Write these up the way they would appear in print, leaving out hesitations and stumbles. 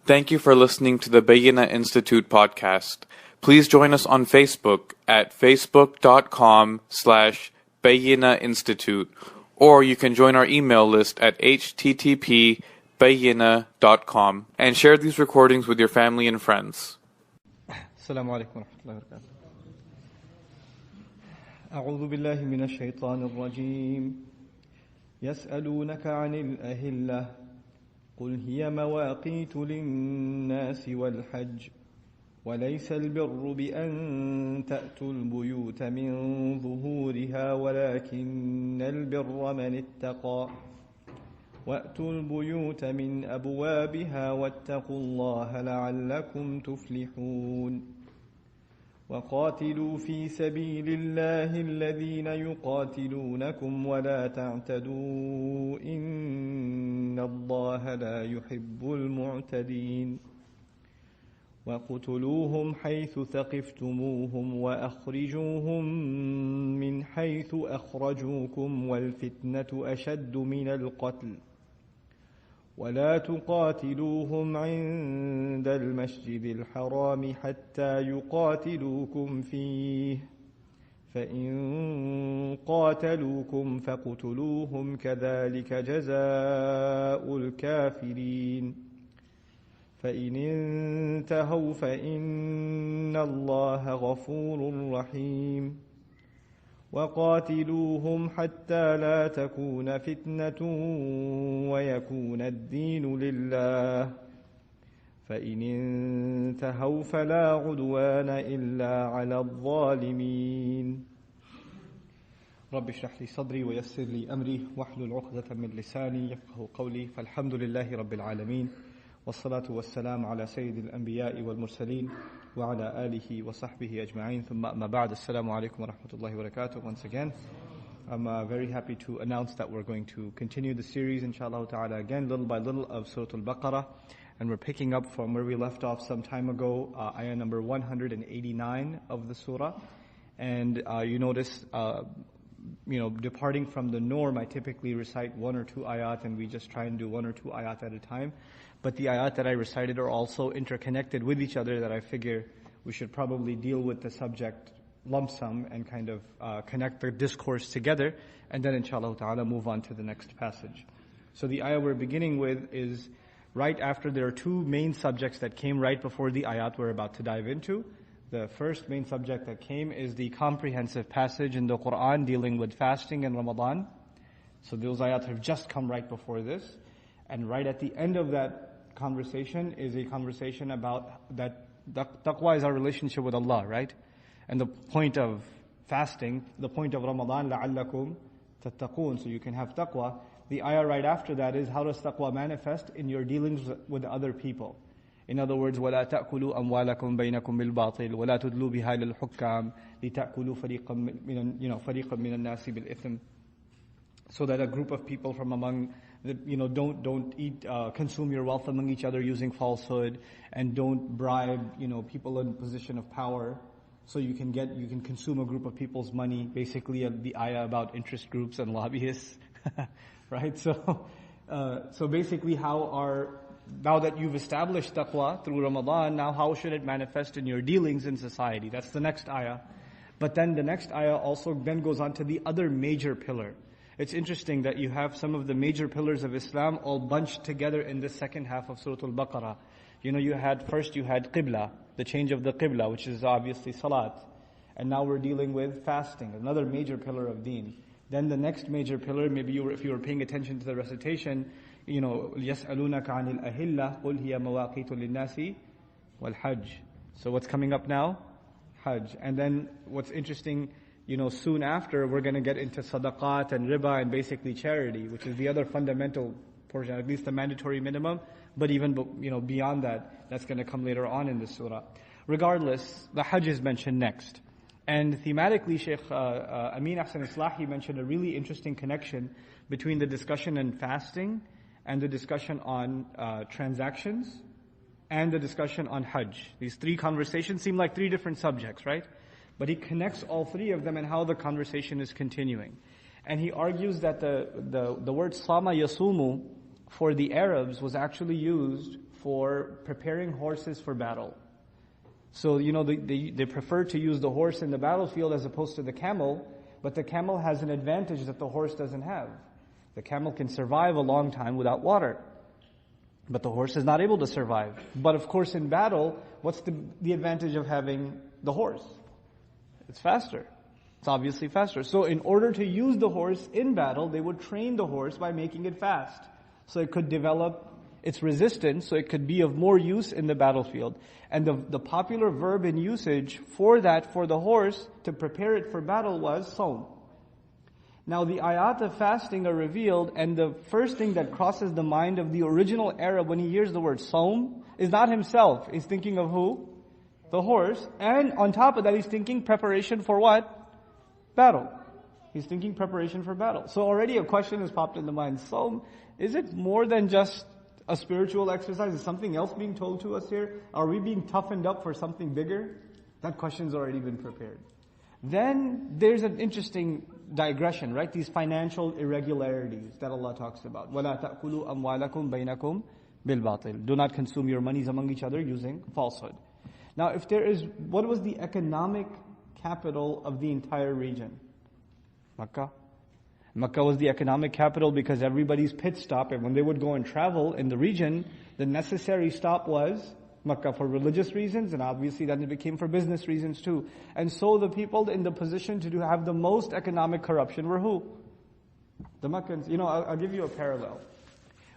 Thank you for listening to the Bayyinah Institute podcast. Please join us on Facebook at facebook.com/Bayyinah Institute, or you can join our email list at http://bayyinah.com and share these recordings with your family and friends. Assalamu alaikum wa rahmatullahi wa barakatuh. أعوذ بالله من الشيطان الرجيم يسألونك عن الأهلة قل هي مواقيت للناس والحج وليس البر بأن تأتوا البيوت من ظهورها ولكن البر من اتقى وأتوا البيوت من أبوابها واتقوا الله لعلكم تفلحون وقاتلوا في سبيل الله الذين يقاتلونكم ولا تعتدوا إن الله لا يحب المعتدين وقتلوهم حيث ثقفتموهم وأخرجوهم من حيث أخرجوكم والفتنة أشد من القتل ولا تقاتلوهم عند المسجد الحرام حتى يقاتلوكم فيه فإن قاتلوكم فاقتلوهم كذلك جزاء الكافرين فإن انتهوا فإن الله غفور رحيم وقاتلوهم حتى لا تكون فتنة ويكون الدين لله فإن انتهوا فلا عدوان إلا على الظالمين رب اشرح لي صدري ويسر لي أمري واحلل عقدة من لساني يفقهوا قولي فالحمد لله رب العالمين والصلاة والسلام على سيد الأنبياء والمرسلين وعلى آله وصحبه أجمعين ثم أما بعد السلام عليكم ورحمة الله وبركاته. Once again, I'm very happy to announce that we're going to continue the series inshallah ta'ala again little by little of Surah Al Baqarah, and we're picking up from where we left off some time ago, ayah number 189 of the surah. And you notice departing from the norm, I typically recite one or two ayat and we just try and do one or two ayat at a time. But the ayat that I recited are also interconnected with each other, that I figure we should probably deal with the subject lump sum and kind of connect the discourse together, and then inshallah ta'ala move on to the next passage. So the ayah we're beginning with is right after there are two main subjects that came right before the ayat we're about to dive into. The first main subject that came is the comprehensive passage in the Quran dealing with fasting and Ramadan. So those ayat have just come right before this. And right at the end of that conversation is a conversation about that taqwa is our relationship with Allah, right? And the point of fasting, the point of Ramadan, لَعَلَّكُمْ تَتَّقُونَ, so you can have taqwa. The ayah right after that is how does taqwa manifest in your dealings with other people. In other words, وَلَا تَأْكُلُوا أَمْوَالَكُمْ بَيْنَكُمْ بِالْبَاطِلِ وَلَا تُدْلُوا بِهَا لِلْحُكَّامِ لِتَأْكُلُوا فَرِيقًا مِنَ النَّاسِ بِالْإِثْمِ. So that a group of people from among don't eat, consume your wealth among each other using falsehood, and don't bribe, people in position of power, so you can consume a group of people's money. Basically, the ayah about interest groups and lobbyists, right? So basically, now that you've established taqwa through Ramadan, now how should it manifest in your dealings in society? That's the next ayah. But then the next ayah also then goes on to the other major pillar. It's interesting that you have some of the major pillars of Islam all bunched together in the second half of Surah Al Baqarah. You had Qibla, the change of the Qibla, which is obviously Salat. And now we're dealing with fasting, another major pillar of Deen. Then the next major pillar, maybe if you were paying attention to the recitation, يَسْأَلُونَكَ عَنِ الْأَهِلَّةِ قُلْ هِيَ مَوَاقِيتُ لِلنَّاسِ وَالْحَجِّ. So what's coming up now? Hajj. And then what's interesting, soon after, we're going to get into sadaqat and riba and basically charity, which is the other fundamental portion, at least the mandatory minimum. But even, beyond that, that's going to come later on in the surah. Regardless, the Hajj is mentioned next. And thematically, Shaykh Amin Ahsan Islahi mentioned a really interesting connection between the discussion on fasting and the discussion on transactions and the discussion on Hajj. These three conversations seem like three different subjects, right? But he connects all three of them and how the conversation is continuing. And he argues that the word Sama Yasumu for the Arabs was actually used for preparing horses for battle. So, they prefer to use the horse in the battlefield as opposed to the camel, but the camel has an advantage that the horse doesn't have. The camel can survive a long time without water, but the horse is not able to survive. But of course in battle, what's the advantage of having the horse? It's faster. It's obviously faster. So in order to use the horse in battle, they would train the horse by making it fast, so it could develop its resistance, so it could be of more use in the battlefield. And the popular verb in usage for that, for the horse, to prepare it for battle was sawm. Now the ayat of fasting are revealed, and the first thing that crosses the mind of the original Arab when he hears the word sawm is not himself. He's thinking of who? The horse. And on top of that, he's thinking preparation for what? Battle. He's thinking preparation for battle. So already a question has popped in the mind. Sawm, is it more than just a spiritual exercise? Is something else being told to us here? Are we being toughened up for something bigger? That question's already been prepared. Then there's an interesting digression, right? These financial irregularities that Allah talks about. وَلَا تَأْكُلُوا أَمْوَالَكُمْ بَيْنَكُمْ بِالْبَاطِلِ. Do not consume your monies among each other using falsehood. Now what was the economic capital of the entire region? Makkah. Makkah was the economic capital because everybody's pit stop, and when they would go and travel in the region, the necessary stop was Makkah for religious reasons, and obviously then it became for business reasons too. And so the people in the position to have the most economic corruption were who? The Makkans. I'll give you a parallel.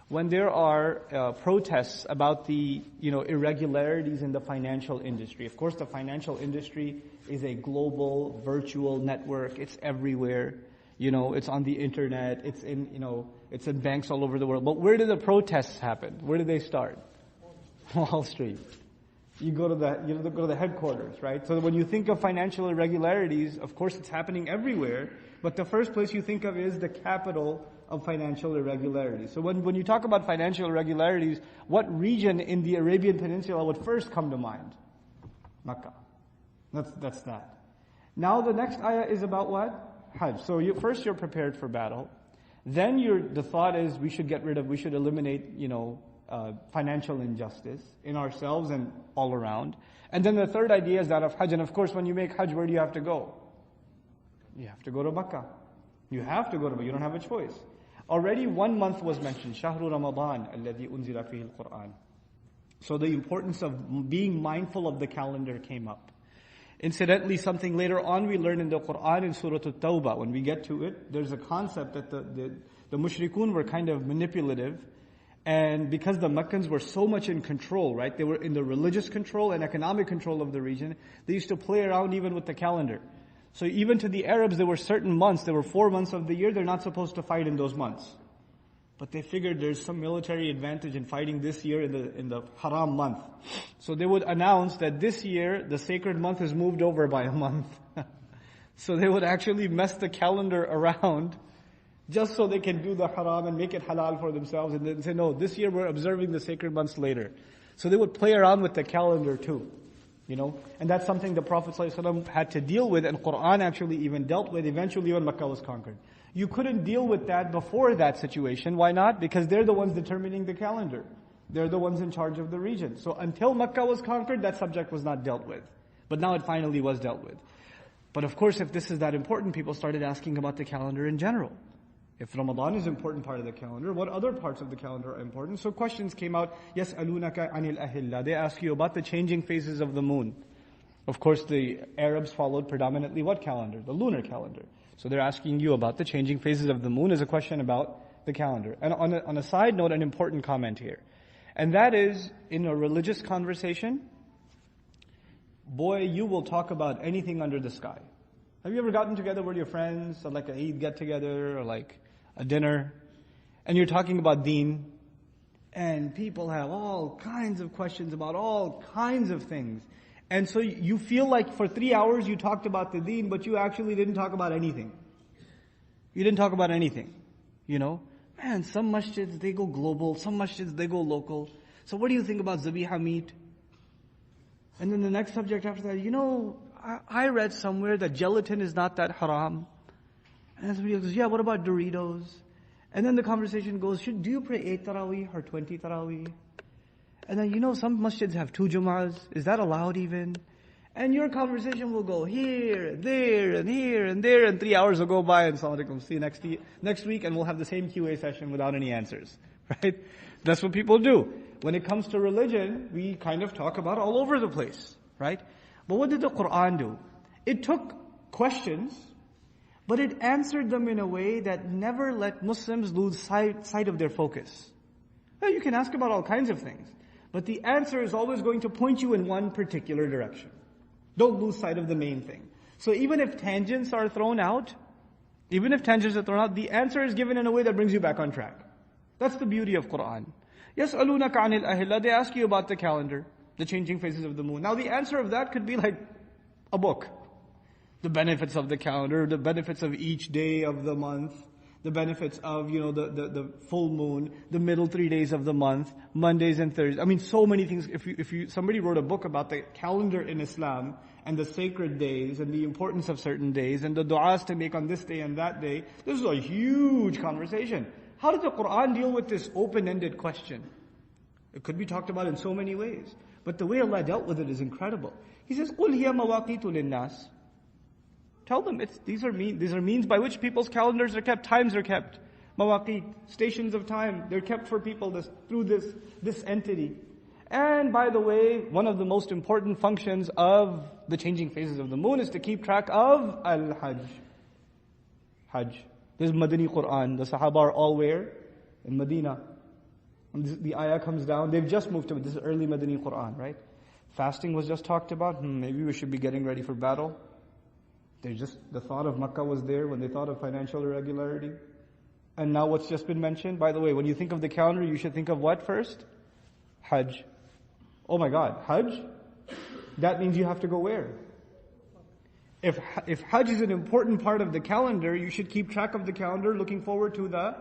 When there are protests about the irregularities in the financial industry, of course the financial industry is a global virtual network. It's everywhere. It's on the internet. It's in banks all over the world. But where do the protests happen? Where do they start? Wall Street. You go to the headquarters, right? So when you think of financial irregularities, of course it's happening everywhere, but the first place you think of is the capital of financial irregularities. So when you talk about financial irregularities, what region in the Arabian Peninsula would first come to mind? Makkah. That's that. Now the next ayah is about what? Hajj. So first you're prepared for battle. Then the thought is we should eliminate, financial injustice in ourselves and all around. And then the third idea is that of Hajj. And of course when you make Hajj, where do you have to go? You have to go to Makkah. You have to go to Makkah. You don't have a choice. Already 1 month was mentioned. Shahru Ramadan alladhi unzila fihi al-Qur'an. So the importance of being mindful of the calendar came up. Incidentally, something later on we learn in the Qur'an in Surah At-Tawbah. When we get to it, there's a concept that the mushrikun were kind of manipulative. And because the Meccans were so much in control, right? They were in the religious control and economic control of the region. They used to play around even with the calendar. So even to the Arabs, there were certain months, there were 4 months of the year, they're not supposed to fight in those months. But they figured there's some military advantage in fighting this year in the haram month. So they would announce that this year, the sacred month is moved over by a month. So they would actually mess the calendar around just so they can do the haram and make it halal for themselves, and then say, no, this year we're observing the sacred months later. So they would play around with the calendar too. And that's something the Prophet ﷺ had to deal with, and Qur'an actually even dealt with eventually when Makkah was conquered. You couldn't deal with that before that situation. Why not? Because they're the ones determining the calendar. They're the ones in charge of the region. So until Makkah was conquered, that subject was not dealt with. But now it finally was dealt with. But of course, if this is that important, people started asking about the calendar in general. If Ramadan is an important part of the calendar, what other parts of the calendar are important? So questions came out. يَسْأَلُونَكَ عَنِ الْأَهِلَّةِ. They ask you about the changing phases of the moon. Of course, the Arabs followed predominantly what calendar? The lunar calendar. So they're asking you about the changing phases of the moon as a question about the calendar. And on a side note, an important comment here. And that is, in a religious conversation, boy, you will talk about anything under the sky. Have you ever gotten together with your friends, or like a Eid get-together, or like a dinner, and you're talking about deen, and people have all kinds of questions about all kinds of things. And so you feel like for 3 hours you talked about the deen, but you actually didn't talk about anything. You didn't talk about anything. Man, some masjids, they go global, some masjids, they go local. So what do you think about zabiha meat? And then the next subject after that, I read somewhere that gelatin is not that haram. And somebody goes, yeah, what about Doritos? And then the conversation goes, do you pray 8 tarawih or 20 tarawih? And then some masjids have 2 Jum'ahs. Is that allowed even? And your conversation will go here, there, and here, and there, and 3 hours will go by, and Assalamu alaikum, see you next week, and we'll have the same QA session without any answers. Right? That's what people do. When it comes to religion, we kind of talk about all over the place. Right? But what did the Quran do? It took questions, but it answered them in a way that never let Muslims lose sight of their focus. Now, you can ask about all kinds of things, but the answer is always going to point you in one particular direction. Don't lose sight of the main thing. So even if tangents are thrown out, the answer is given in a way that brings you back on track. That's the beauty of Quran. يَسْأَلُونَكَ عَنِ الْأَهِلَّةِ They ask you about the calendar, the changing phases of the moon. Now the answer of that could be like a book. The benefits of the calendar, the benefits of each day of the month, the benefits of, the full moon, the middle 3 days of the month, Mondays and Thursdays. I mean, so many things. If somebody wrote a book about the calendar in Islam and the sacred days and the importance of certain days and the du'as to make on this day and that day, this is a huge conversation. How did the Quran deal with this open-ended question? It could be talked about in so many ways. But the way Allah dealt with it is incredible. He says, قُلْ هِيَ مَوَاقِيتُ لِلنَّاسِ Tell them these are means by which people's calendars are kept, times are kept. Mawaqit, stations of time, they're kept for people through this entity. And by the way, one of the most important functions of the changing phases of the moon is to keep track of Al-Hajj. Hajj. This is Madani Quran. The Sahaba are all where? In Medina. And the ayah comes down. They've just moved to it. This is early Madani Quran, right? Fasting was just talked about. Maybe we should be getting ready for battle. The thought of Makkah was there when they thought of financial irregularity. And now what's just been mentioned? By the way, when you think of the calendar, you should think of what first? Hajj. Oh my God, Hajj? That means you have to go where? If Hajj is an important part of the calendar, you should keep track of the calendar looking forward to the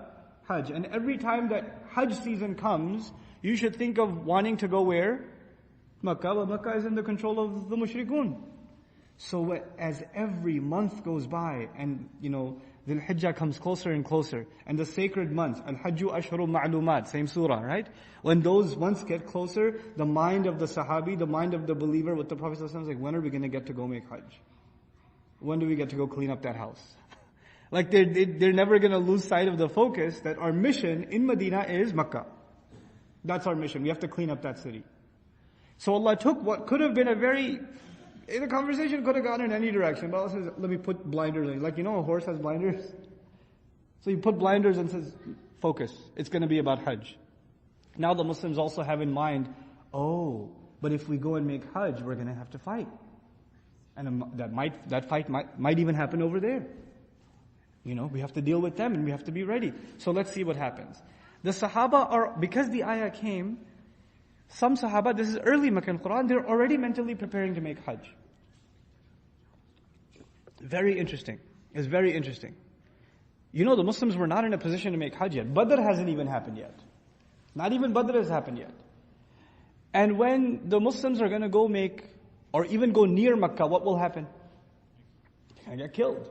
Hajj. And every time that Hajj season comes, you should think of wanting to go where? Makkah. Well, Makkah is in the control of the mushrikun. So as every month goes by and, Dhul Hijjah comes closer and closer, and the sacred months, Al-Hajju Ashhuru Ma'lumat, same surah, right? When those months get closer, the mind of the Sahabi, the mind of the believer with the Prophet ﷺ is like, when are we going to get to go make Hajj? When do we get to go clean up that house? Like they're never going to lose sight of the focus that our mission in Medina is Makkah. That's our mission. We have to clean up that city. So Allah took what could have been the conversation could have gone in any direction, but Allah says, let me put blinders in. Like, a horse has blinders? So you put blinders and says, focus. It's going to be about Hajj. Now the Muslims also have in mind, but if we go and make Hajj, we're going to have to fight. And that fight might even happen over there. We have to deal with them and we have to be ready. So let's see what happens. The Sahaba because the ayah came, some Sahaba, this is early Meccan Quran, they're already mentally preparing to make Hajj. Very interesting. It's very interesting. The Muslims were not in a position to make Hajj yet. Badr hasn't even happened yet. Not even Badr has happened yet. And when the Muslims are going to go make, or even go near Makkah, what will happen? They're going to get killed.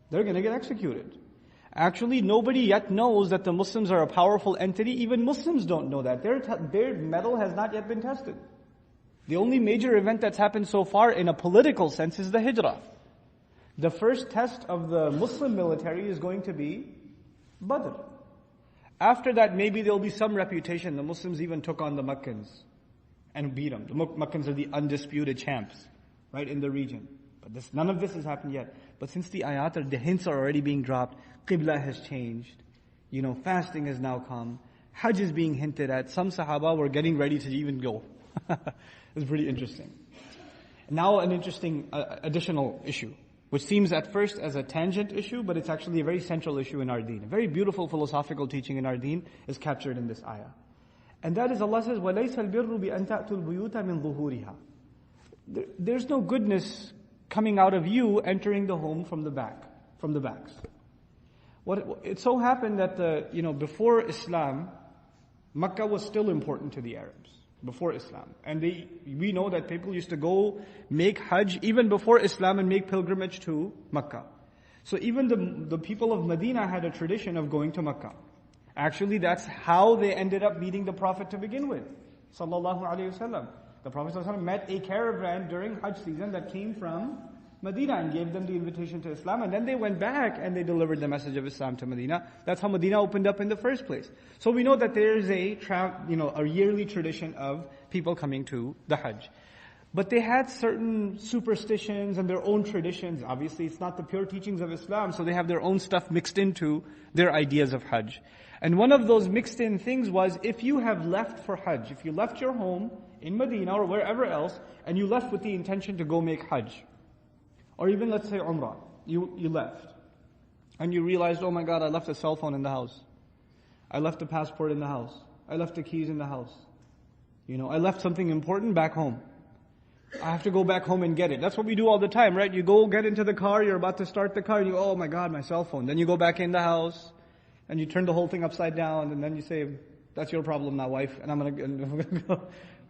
They're going to get executed. Actually, nobody yet knows that the Muslims are a powerful entity. Even Muslims don't know that. Their mettle has not yet been tested. The only major event that's happened so far in a political sense is the Hijrah. The first test of the Muslim military is going to be Badr. After that, maybe there'll be some reputation. The Muslims even took on the Meccans and beat them. The Meccans are the undisputed champs, right, in the region. But none of this has happened yet. But since the ayat, the hints are already being dropped, Qibla has changed, fasting has now come, Hajj is being hinted at, some Sahaba were getting ready to even go. It's pretty interesting. Now an interesting additional issue, which seems at first as a tangent issue, but it's actually a very central issue in our deen. A very beautiful philosophical teaching in our deen is captured in this ayah. And that is, Allah says, وَلَيْسَ الْبِرُّ بِأَن تَأْتُوا الْبُيُوتَ مِنْ ظُهُورِهَا. There's no goodness coming out of you entering the home from the backs. It so happened that before Islam, Makkah was still important to the Arabs before Islam, and we know that people used to go make Hajj even before Islam and make pilgrimage to Makkah. So even the people of Medina had a tradition of going to Makkah. Actually, that's how they ended up meeting the Prophet to begin with. sallallahu alaihi wasallam. The Prophet sallallahu alaihi wasallam met a caravan during Hajj season that came from Medina and gave them the invitation to Islam, and then they went back and they delivered the message of Islam to Medina. That's how Medina opened up in the first place. So we know that there is a yearly tradition of people coming to the Hajj. But they had certain superstitions and their own traditions. Obviously, it's not the pure teachings of Islam, so they have their own stuff mixed into their ideas of Hajj. And one of those mixed in things was, if you have left for Hajj, if you left your home in Medina or wherever else, and you left with the intention to go make Hajj, or even let's say Umrah, you left, and you realized, oh my God, I left a cell phone in the house. I left a passport in the house. I left the keys in the house. I left something important back home. I have to go back home and get it. That's what we do all the time, right? You go get into the car, you're about to start the car, and you go, oh my God, my cell phone. Then you go back in the house, and you turn the whole thing upside down, and then you say, that's your problem now, wife, and I'm gonna go,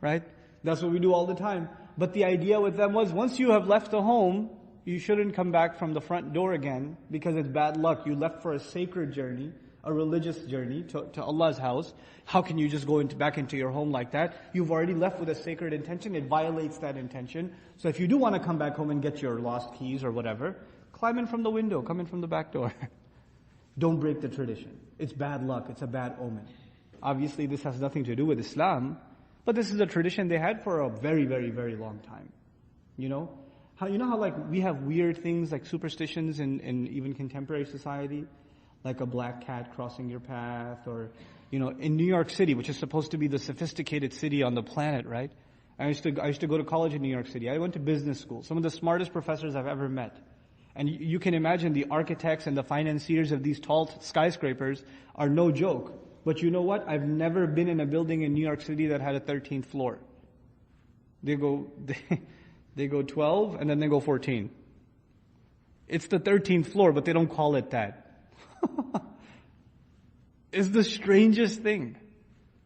right? That's what we do all the time. But the idea with them was, once you have left the home, you shouldn't come back from the front door again, because it's bad luck. You left for a sacred journey, a religious journey to Allah's house. How can you just go back into your home like that? You've already left with a sacred intention. It violates that intention. So if you do want to come back home and get your lost keys or whatever, climb in from the window, come in from the back door. Don't break the tradition. It's bad luck. It's a bad omen. Obviously, this has nothing to do with Islam, but this is a tradition they had for a very, very, very long time. How like we have weird things like superstitions in even contemporary society, like a black cat crossing your path, or in New York City, which is supposed to be the sophisticated city on the planet, right? I used to go to college in New York City. I went to business school. Some of the smartest professors I've ever met. And you can imagine the architects and the financiers of these tall skyscrapers are no joke. But you know what? I've never been in a building in New York City that had a 13th floor. They go 12 and then they go 14. It's the 13th floor, but they don't call it that. It's the strangest thing.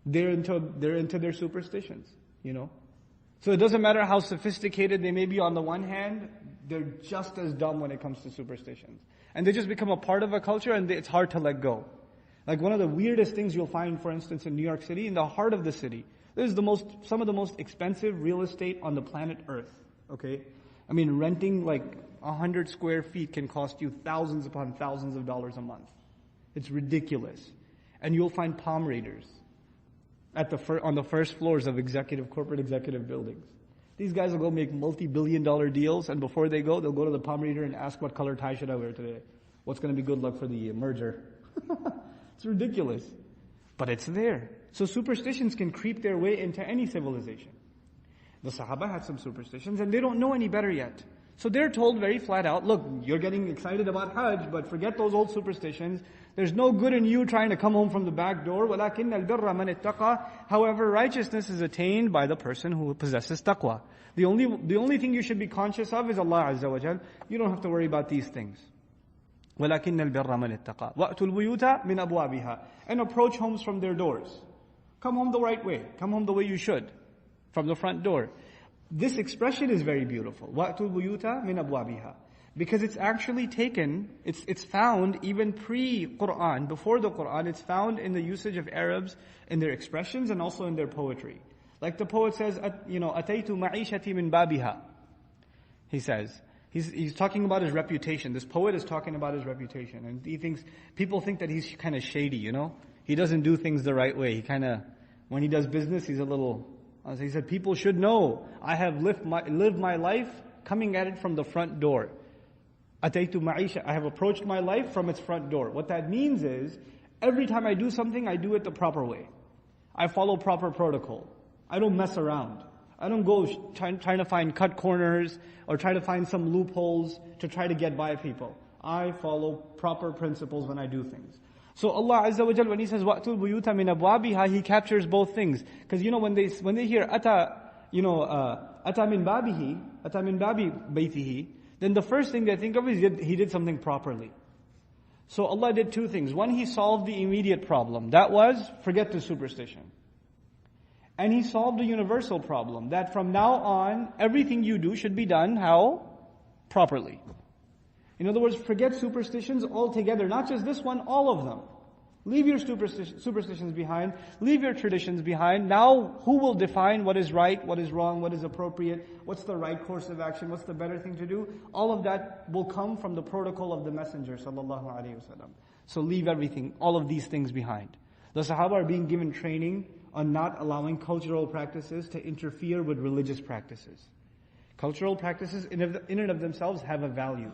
They're into their superstitions, So it doesn't matter how sophisticated they may be on the one hand, they're just as dumb when it comes to superstitions. And they just become a part of a culture, and it's hard to let go. Like one of the weirdest things you'll find, for instance, in New York City, in the heart of the city, this is some of the most expensive real estate on the planet Earth. Okay? I mean, renting like 100 square feet can cost you thousands upon thousands of dollars a month. It's ridiculous. And you'll find palm readers on the first floors of corporate executive buildings. These guys will go make multi-billion-dollar deals, and before they go, they'll go to the palm reader and ask, what color tie should I wear today? What's going to be good luck for the merger? It's ridiculous. But it's there. So superstitions can creep their way into any civilization. The Sahaba had some superstitions, and they don't know any better yet. So they're told very flat out, look, you're getting excited about Hajj, but forget those old superstitions. There's no good in you trying to come home from the back door. وَلَكِنَّ الْبِرَّ مَنِ اتَّقَى. However, righteousness is attained by the person who possesses taqwa. The only thing you should be conscious of is Allah Azza wa Jal. You don't have to worry about these things. وَلَكِنَّ الْبِرَّ مَنِ اتَّقَى وَأْتُوا الْبُيُوتَ مِنْ أَبْوَابِهَا. And approach homes from their doors. Come home the right way. Come home the way you should. From the front door. This expression is very beautiful. وَأْتُوا الْبُيُوتَ مِنْ أَبْوَابِهَا. Because it's actually taken, it's found even pre-Qur'an, before the Qur'an, it's found in the usage of Arabs in their expressions and also in their poetry. Like the poet says, أَتَيْتُ مَعِيشَتِي مِنْ بَابِهَا. He says, he's talking about his reputation. This poet is talking about his reputation. And people think that he's kind of shady, He doesn't do things the right way. When he does business, he's a little, he said, people should know, I have lived my life coming at it from the front door. Ataytu ma'isha. I have approached my life from its front door. What that means is, every time I do something, I do it the proper way. I follow proper protocol. I don't mess around. I don't go trying to find cut corners or try to find some loopholes to try to get by people. I follow proper principles when I do things. So Allah Azza wa Jal, when He says wa'tul buyuta min abwabiha, He captures both things. Because when they hear ata min babihi, ata min babi baytihi, then the first thing they think of is he did something properly. So Allah did two things. One, He solved the immediate problem. That was, forget the superstition. And He solved the universal problem. That from now on, everything you do should be done how? Properly. In other words, forget superstitions altogether. Not just this one, all of them. Leave your superstitions behind. Leave your traditions behind. Now, who will define what is right, what is wrong, what is appropriate, what's the right course of action, what's the better thing to do? All of that will come from the protocol of the Messenger sallallahu alaihi wasallam. So leave everything, all of these things behind. The Sahaba are being given training on not allowing cultural practices to interfere with religious practices. Cultural practices in and of themselves have a value.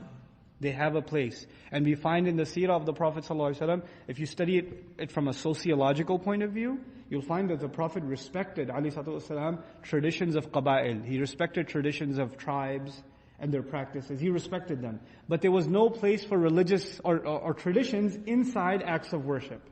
They have a place. And we find in the seerah of the Prophet ﷺ, if you study it from a sociological point of view, you'll find that the Prophet respected ﷺ, traditions of qaba'il. He respected traditions of tribes and their practices. He respected them. But there was no place for religious or traditions inside acts of worship.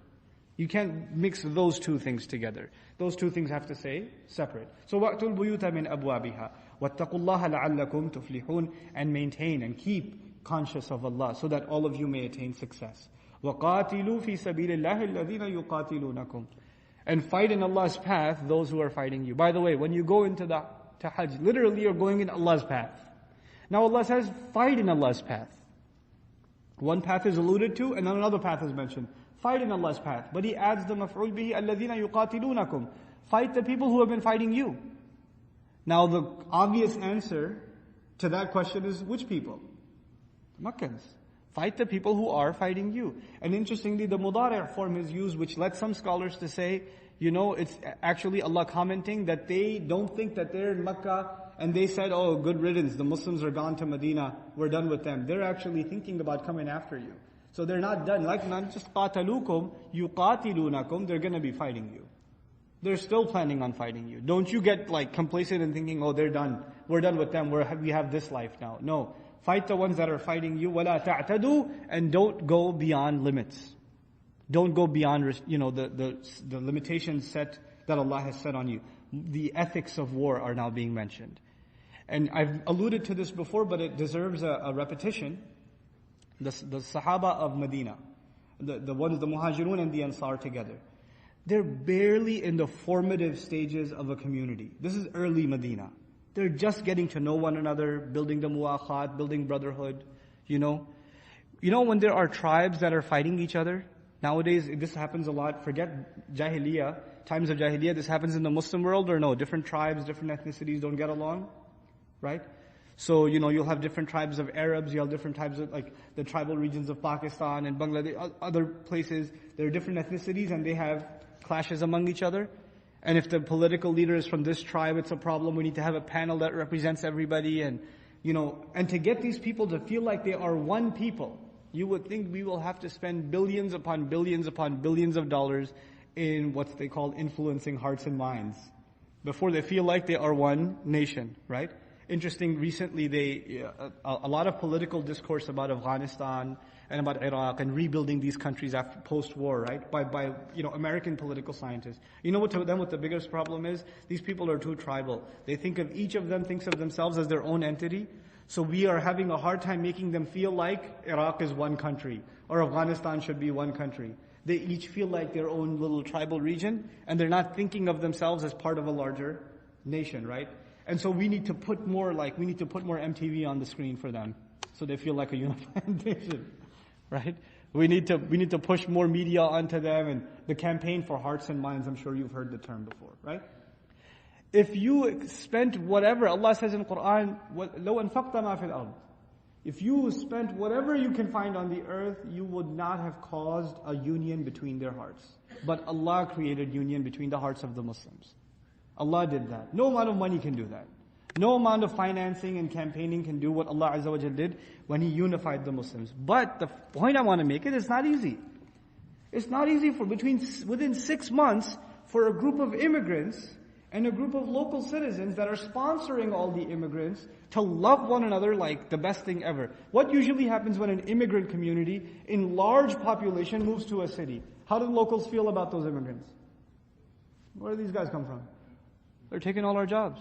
You can't mix those two things together. Those two things have to stay separate. So وَأْتُوا الْبُيُوتَ مِنْ أَبْوَابِهَا وَاتَّقُوا اللَّهَ لَعَلَّكُمْ تُفْلِحُونَ, and maintain and keep conscious of Allah so that all of you may attain success. وَقَاتِلُوا فِي سَبِيلِ اللَّهِ الَّذِينَ يُقَاتِلُونَكُمْ, and fight in Allah's path those who are fighting you. By the way, when you go into the Hajj, literally you're going in Allah's path. Now Allah says, fight in Allah's path. One path is alluded to and another path is mentioned. Fight in Allah's path. But He adds the maf'ul bihi, الَّذِينَ يُقَاتِلُونَكُمْ. Fight the people who have been fighting you. Now the obvious answer to that question is, which people? Makkans. Fight the people who are fighting you. And interestingly, the mudari' form is used, which led some scholars to say, it's actually Allah commenting that they don't think that they're in Makkah and they said, oh, good riddance, the Muslims are gone to Medina, we're done with them. They're actually thinking about coming after you. So they're not done. Like not just qatalukum, yuqatilunakum, they're going to be fighting you. They're still planning on fighting you. Don't you get complacent and thinking, oh, they're done. We're done with them. We have this life now. No. Fight the ones that are fighting you. وَلَا تَعْتَدُوا, and don't go beyond limits. Don't go beyond, the limitations set that Allah has set on you. The ethics of war are now being mentioned. And I've alluded to this before, but it deserves a repetition. The Sahaba of Medina, the ones, the Muhajirun and the Ansar together, they're barely in the formative stages of a community. This is early Medina. They're just getting to know one another, building the mu'akhat, building brotherhood, when there are tribes that are fighting each other, nowadays this happens a lot. Forget Jahiliyyah, times of Jahiliyyah, this happens in the Muslim world, or no? Different tribes, different ethnicities don't get along, right? So, you'll have different tribes of Arabs, you'll have different tribes of, the tribal regions of Pakistan and Bangladesh, other places. There are different ethnicities and they have clashes among each other. And if the political leader is from this tribe, it's a problem. We need to have a panel that represents everybody. And, and to get these people to feel like they are one people, you would think we will have to spend billions upon billions upon billions of dollars in what they call influencing hearts and minds before they feel like they are one nation, right? Interesting, recently a lot of political discourse about Afghanistan and about Iraq and rebuilding these countries after post-war, right? By American political scientists. What the biggest problem is? These people are too tribal. They think of, each of them thinks of themselves as their own entity. So we are having a hard time making them feel like Iraq is one country or Afghanistan should be one country. They each feel like their own little tribal region and they're not thinking of themselves as part of a larger nation, right? And so we need to put more MTV on the screen for them, so they feel like a unified nation, right? We need to push more media onto them, and the campaign for hearts and minds. I'm sure you've heard the term before, right? If you spent whatever Allah says in Quran, لو أنفقت ما في الأرض, if you spent whatever you can find on the earth, you would not have caused a union between their hearts. But Allah created union between the hearts of the Muslims. Allah did that. No amount of money can do that. No amount of financing and campaigning can do what Allah Azza wa Jal did when He unified the Muslims. But the point I want to make it's not easy. It's not easy within 6 months for a group of immigrants and a group of local citizens that are sponsoring all the immigrants to love one another like the best thing ever. What usually happens when an immigrant community in large population moves to a city? How do locals feel about those immigrants? Where do these guys come from? They're taking all our jobs.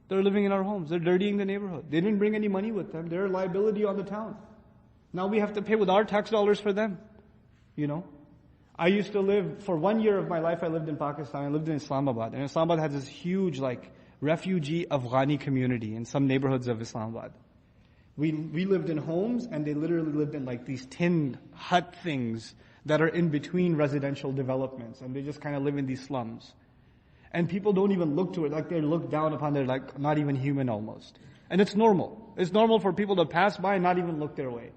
They're living in our homes. They're dirtying the neighborhood. They didn't bring any money with them. They're a liability on the town. Now we have to pay with our tax dollars for them. I used to live, for 1 year of my life, I lived in Pakistan. I lived in Islamabad. And Islamabad has this huge, refugee Afghani community in some neighborhoods of Islamabad. We lived in homes, and they literally lived in these tin hut things that are in between residential developments, and they just kind of live in these slums. And people don't even look to it, like they're looked down upon, they're like not even human almost. And it's normal. It's normal for people to pass by and not even look their way,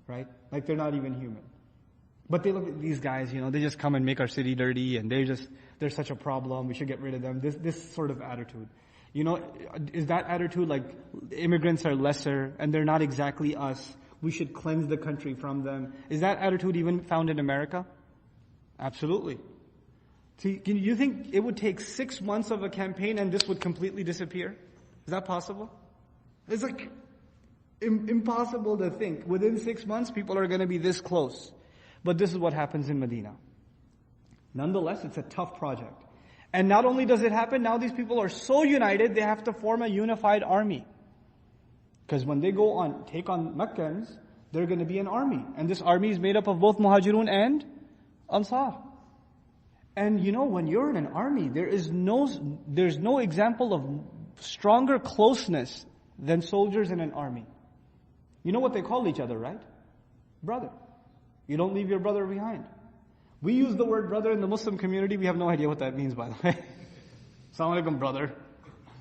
right? Like they're not even human. But they look at these guys, they just come and make our city dirty, and they're such a problem, we should get rid of them. This sort of attitude. Is that attitude like immigrants are lesser and they're not exactly us, we should cleanse the country from them? Is that attitude even found in America? Absolutely. See, do you think it would take 6 months of a campaign and this would completely disappear? Is that possible? It's like impossible to think. Within 6 months, people are going to be this close. But this is what happens in Medina. Nonetheless, it's a tough project. And not only does it happen, now these people are so united, they have to form a unified army. Because when they take on Meccans, they're going to be an army. And this army is made up of both Muhajirun and Ansar. And when you're in an army, there's no example of stronger closeness than soldiers in an army. You know what they call each other, right? Brother. You don't leave your brother behind. We use the word brother in the Muslim community. We have no idea what that means, by the way. Assalamu alaikum, brother.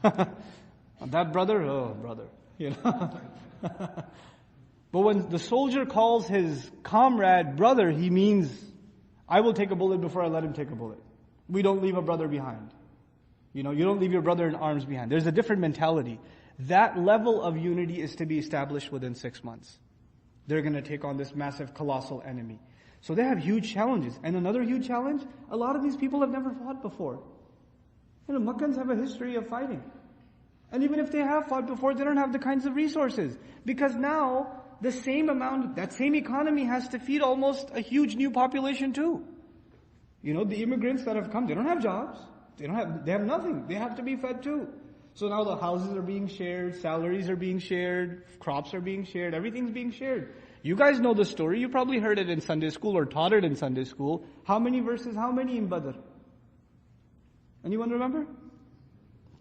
That brother? Oh, brother. But when the soldier calls his comrade brother, he means, I will take a bullet before I let him take a bullet. We don't leave a brother behind. You don't leave your brother in arms behind. There's a different mentality. That level of unity is to be established within 6 months. They're going to take on this massive, colossal enemy. So they have huge challenges. And another huge challenge, a lot of these people have never fought before. Meccans have a history of fighting. And even if they have fought before, they don't have the kinds of resources. Because now, that same economy has to feed almost a huge new population too. The immigrants that have come, they don't have jobs. They have nothing. They have to be fed too. So now the houses are being shared, salaries are being shared, crops are being shared, everything's being shared. You guys know the story. You probably heard it in Sunday school or taught it in Sunday school. How many in Badr? Anyone remember?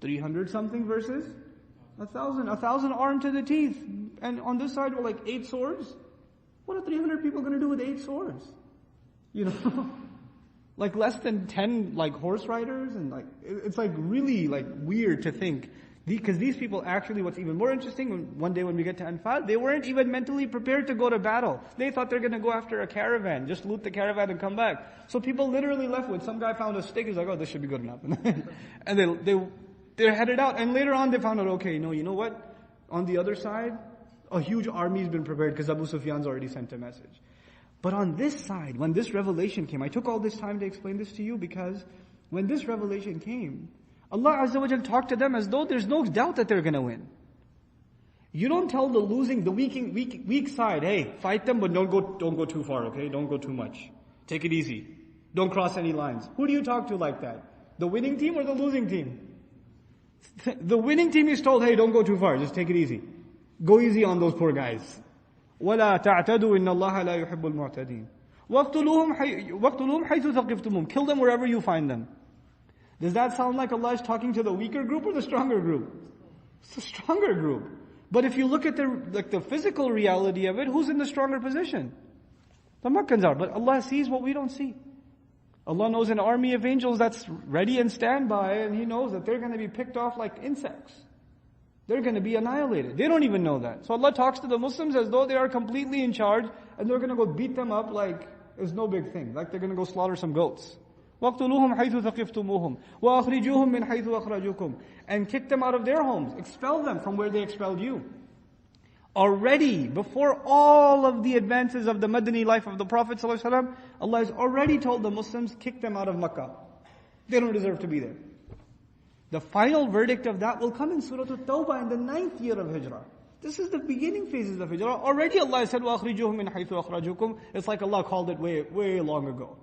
300 something verses? 1,000. 1,000 armed to the teeth. And on this side were like 8 swords. What are 300 people going to do with 8 swords? Like less than 10 horse riders, and it's really weird to think. Because these people actually, what's even more interesting, one day when we get to Anfal, they weren't even mentally prepared to go to battle. They thought they're going to go after a caravan, just loot the caravan and come back. So people literally left with, some guy found a stick, he's like, oh, this should be good enough. And they're headed out, and later on they found out, okay, no, you know what? On the other side, a huge army's been prepared because Abu Sufyan's already sent a message. But on this side, when this revelation came, I took all this time to explain this to you because when this revelation came, Allah Azza wa Jal talked to them as though there's no doubt that they're going to win. You don't tell the weak side, hey, fight them, but don't go too far, okay? Don't go too much. Take it easy. Don't cross any lines. Who do you talk to like that? The winning team or the losing team? The winning team is told, hey, don't go too far, just take it easy. Go easy on those poor guys. وَلَا تَعْتَدُوا إِنَّ اللَّهَ لَا يُحِبُّ الْمُعْتَدِينَ وَاقْتُلُوهُمْ حَيْثُ ثَقِفْتُمُوهُمْ Kill them wherever you find them. Does that sound like Allah is talking to the weaker group or the stronger group? It's the stronger group. But if you look at the physical reality of it, who's in the stronger position? The Meccans are. But Allah sees what we don't see. Allah knows an army of angels that's ready and standby, and He knows that they're going to be picked off like insects. They're going to be annihilated. They don't even know that. So Allah talks to the Muslims as though they are completely in charge, and they're going to go beat them up like it's no big thing. Like they're going to go slaughter some goats. وَاقْتُلُوهُمْ حَيْثُ ثَقِفْتُمُوهُمْ وَأَخْرِجُوهُمْ مِنْ حَيْثُ أَخْرَجُوكُمْ And kick them out of their homes. Expel them from where they expelled you. Already, before all of the advances of the Madani life of the Prophet ﷺ, Allah has already told the Muslims, kick them out of Makkah. They don't deserve to be there. The final verdict of that will come in Surah At-Tawbah in the 9th year of Hijrah. This is the beginning phases of Hijrah. Already Allah said, وَأَخْرِجُوهُمْ مِنْ حَيْثُ أَخْرَجُوكُمْ It's like Allah called it way long ago.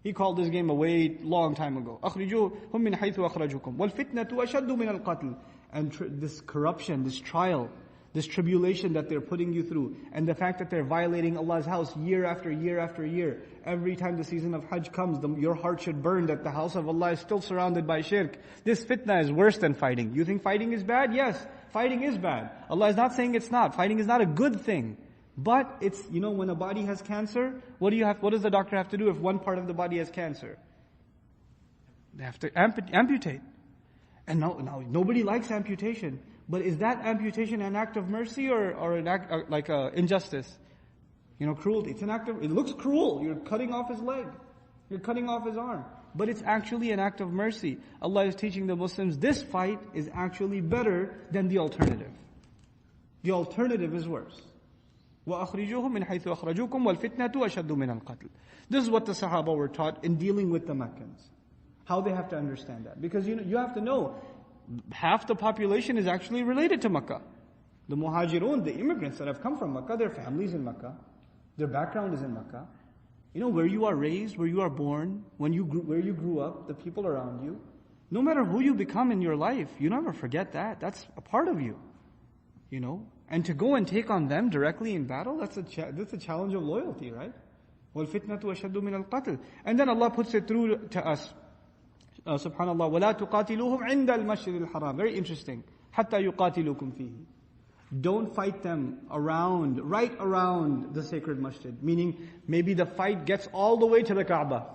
He called this game a way long time ago. أَخْرِجُوهُمْ مِنْ حَيْثُ أَخْرَجُوكُمْ وَالْفِتْنَةُ أَشَدُّ مِنَ الْقَتْلِ And this corruption, this trial, this tribulation that they're putting you through, and the fact that they're violating Allah's house year after year after year. Every time the season of Hajj comes, your heart should burn that the house of Allah is still surrounded by shirk. This fitna is worse than fighting. You think fighting is bad? Yes, fighting is bad. Allah is not saying it's not. Fighting is not a good thing. But it's, when a body has cancer, what does the doctor have to do if one part of the body has cancer? They have to amputate. And now nobody likes amputation. But is that amputation an act of mercy or an act like injustice? Cruelty. It looks cruel. You're cutting off his leg. You're cutting off his arm. But it's actually an act of mercy. Allah is teaching the Muslims this fight is actually better than the alternative. The alternative is worse. وَأَخْرِجُوهُمْ مِنْ حَيْثُ أَخْرَجُوكُمْ وَالْفِتْنَةُ أَشَدُّ مِنَ الْقَتْلِ. This is what the Sahaba were taught in dealing with the Meccans. How they have to understand that. Because you have to know, half the population is actually related to Makkah. The Muhajirun, the immigrants that have come from Makkah, their families in Makkah. Their background is in Makkah. Where you are raised, where you are born, where you grew up, the people around you. No matter who you become in your life, you never forget that. That's a part of you. And to go and take on them directly in battle, that's a challenge of loyalty, right? وَالْفِتْنَةُ أَشَدُّ مِنَ الْقَتْلِ. And then Allah puts it through to us. Subhanallah, وَلَا تُقَاتِلُوهُمْ عِنْدَ الْمَسْجِدِ الْحَرَامِ. Very interesting. حَتَّى يُقَاتِلُوكُمْ فِيهِ. Don't fight them right around the sacred masjid. Meaning, maybe the fight gets all the way to the Kaaba.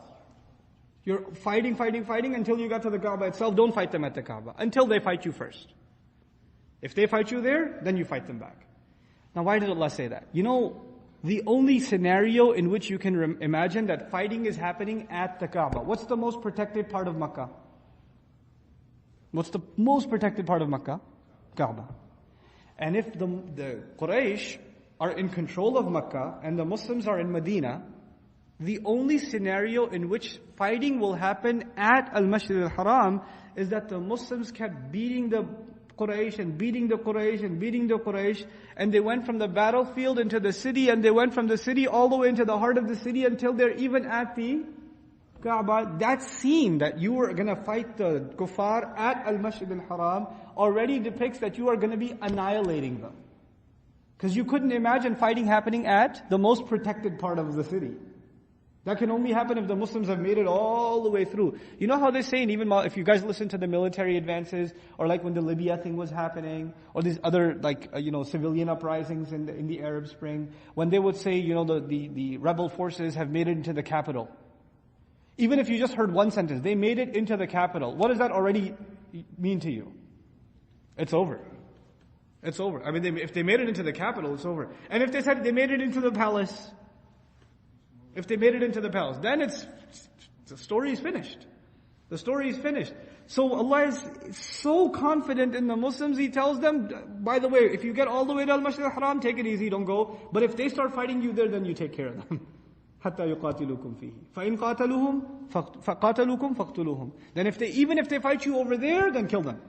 You're fighting until you got to the Kaaba itself. Don't fight them at the Kaaba until they fight you first. If they fight you there, then you fight them back. Now why did Allah say that? The only scenario in which you can imagine that fighting is happening at the Kaaba. What's the most protected part of Makkah? What's the most protected part of Makkah? Kaaba. And if the Quraysh are in control of Makkah and the Muslims are in Medina, the only scenario in which fighting will happen at Al-Masjid Al-Haram is that the Muslims kept beating the Quraysh and beating the Quraysh, and they went from the battlefield into the city, and they went from the city all the way into the heart of the city until they're even at the Kaaba. That scene that you were going to fight the kuffar at Al-Masjid Al-Haram already depicts that you are going to be annihilating them. Because you couldn't imagine fighting happening at the most protected part of the city. That can only happen if the Muslims have made it all the way through. You know how they say, and even if you guys listen to the military advances, or like when the Libya thing was happening, or these other civilian uprisings in the Arab Spring, when they would say, the rebel forces have made it into the capital. Even if you just heard one sentence, they made it into the capital. What does that already mean to you? It's over. It's over. I mean, if they made it into the capital, it's over. And if they said they made it into the palace, then the story is finished. The story is finished. So Allah is so confident in the Muslims, He tells them, by the way, if you get all the way to Al-Masjid Al-Haram, take it easy, don't go. But if they start fighting you there, then you take care of them. حَتَّى يُقَاتِلُوكُمْ فِيهِ فَإِنْ قَاتَلُوكُمْ فَاقْتُلُوهُم. Then even if they fight you over there, then kill them.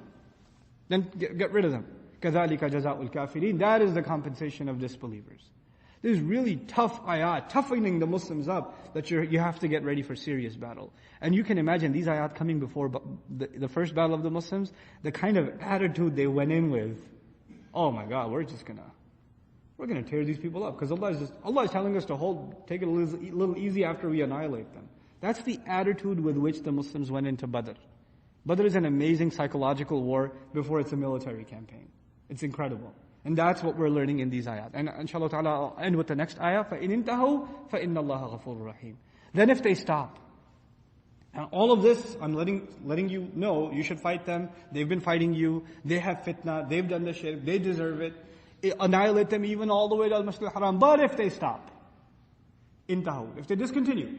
Then get rid of them. كَذَلِكَ جَزَاءُ الْكَافِرِينَ. That is the compensation of disbelievers. This is really tough ayat, toughening the Muslims up, that you have to get ready for serious battle. And you can imagine these ayat coming before the first battle of the Muslims, the kind of attitude they went in with. Oh my God, we're gonna tear these people up, because Allah is telling us to take it a little easy after we annihilate them. That's the attitude with which the Muslims went into Badr. Badr is an amazing psychological war before it's a military campaign. It's incredible. And that's what we're learning in these ayat. And inshallah ta'ala, I'll end with the next ayah. فَإِنِ انْتَهَوْا فَإِنَّ اللَّهَ غَفُورٌ رَحِيمٌ. Then if they stop. And all of this, I'm letting you know, you should fight them. They've been fighting you. They have fitna. They've done the shirk. They deserve it. Annihilate them even all the way to Al-Masjid Al-Haram. But if they stop, انتهوا, if they discontinue,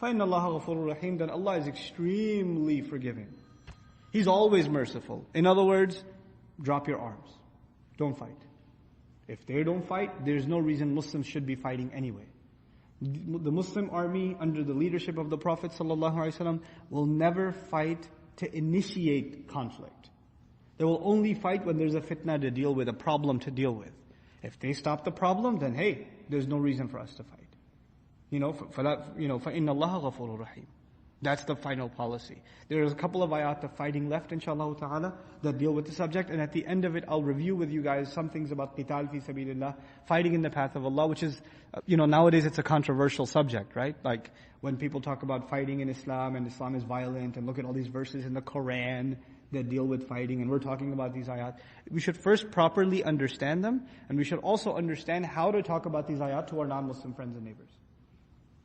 فَإِنَّ اللَّهَ غَفُورٌ رَحِيمٌ. Then Allah is extremely forgiving. He's always merciful. In other words, drop your arms. Don't fight. If they don't fight, there's no reason Muslims should be fighting anyway. The Muslim army under the leadership of the Prophet ﷺ will never fight to initiate conflict. They will only fight when there's a fitna to deal with, a problem to deal with. If they stop the problem, then hey, there's no reason for us to fight. فَإِنَّ اللَّهَ غَفُورٌ رَحِيمٌ. That's the final policy. There's a couple of ayat of fighting left, inshallah ta'ala, that deal with the subject. And at the end of it, I'll review with you guys some things about qital fi sabilillah, fighting in the path of Allah, which is, nowadays it's a controversial subject, right? Like when people talk about fighting in Islam, and Islam is violent, and look at all these verses in the Quran, that deal with fighting, and we're talking about these ayat, we should first properly understand them, and we should also understand how to talk about these ayat to our non-Muslim friends and neighbors.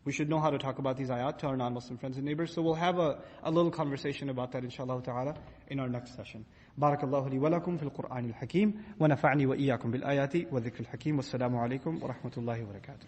We should know how to talk about these ayat to our non-Muslim friends and neighbors. So we'll have a little conversation about that inshallah ta'ala in our next session. Barakallahu li wa lakum fil Qur'an al-Hakim wa nafa'ni wa iyyakum bil ayati wa dhikr al-Hakim. Wassalamu alaikum wa rahmatullahi wa barakatuh.